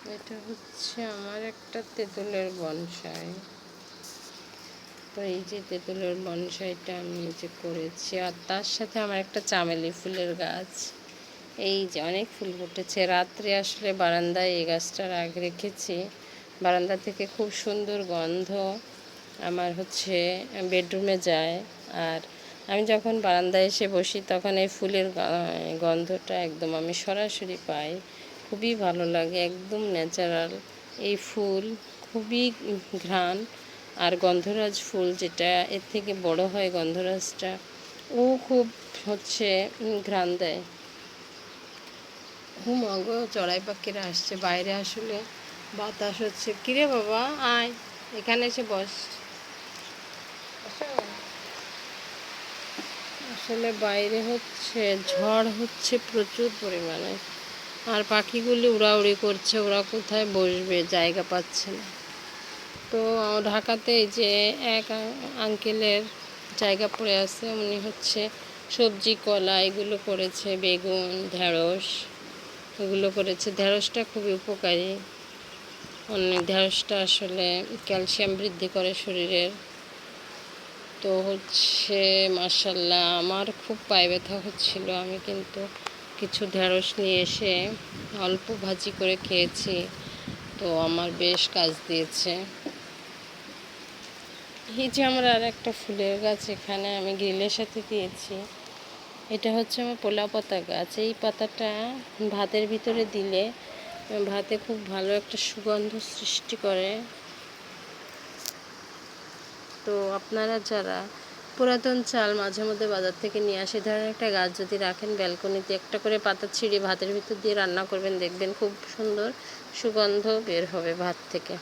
এটা হচ্ছে আমার একটা তেঁতুলের বনসাই। তো এই যে তেঁতুলের বনসাইটা আমি যে করেছি, আর তার সাথে আমার একটা চামেলি ফুলের গাছ। এই যে অনেক ফুল ফুটেছে। রাত্রে আসলে বারান্দায় এই গাছটা রেখেছি। বারান্দা থেকে খুব সুন্দর গন্ধ আমার হচ্ছে বেডরুমে যায়। আর আমি যখন বারান্দায় এসে বসি তখন এই ফুলের গন্ধটা একদম আমি সরাসরি পাই। খুবই ভালো লাগে, একদম ন্যাচারাল এই ফুল, খুবই ঘ্রাণ। আর গন্ধরাজ ফুল যেটা এর থেকে বড় হয় গন্ধরাজটা, ও খুব হচ্ছে ঘ্রাণ দেয়। মগো চড়াই পাখিরা আসছে বাইরে, আসলে বাতাস হচ্ছে। কিরে বাবা আয়, এখানে এসে বস। আসলে বাইরে হচ্ছে ঝড় হচ্ছে প্রচুর পরিমাণে, আর পাখিগুলি উড়াউড়ি করছে, ওরা কোথায় বসবে জায়গা পাচ্ছে না। তো ঢাকাতে এই যে এক আঙ্কেলের জায়গা পড়ে আছে, উনি হচ্ছে সবজি কলা এগুলো করেছে, বেগুন ঢেঁড়স এগুলো করেছে। ঢেঁড়সটা খুবই উপকারী, অনেক ঢেঁড়সটা আসলে ক্যালসিয়াম বৃদ্ধি করে শরীরের। তো হচ্ছে মাশাল্লাহ আমার খুব পায়ে ব্যথা হচ্ছিল, আমি কিন্তু কিছু ঢেঁড়স নিয়ে এসে অল্প ভাজি করে খেয়েছি, তো আমার বেশ কাজ দিয়েছে। এই যে আমার আর একটা ফুলের গাছ এখানে আমি গ্রিলের সাথে দিয়েছি, এটা হচ্ছে আমার পোলা পাতা গাছ। এই পাতাটা ভাতের ভিতরে দিলে ভাতে খুব ভালো একটা সুগন্ধ সৃষ্টি করে। তো আপনারা যারা পুরাতন চাল মাঝে মধ্যে বাজার থেকে নিয়ে আসে ধরনের একটা গাছ যদি রাখেন ব্যালকনিতে, একটা করে পাতা ছিঁড়ে ভাতের ভিতর দিয়ে রান্না করবেন, দেখবেন খুব সুন্দর সুগন্ধ বের হবে ভাত থেকে।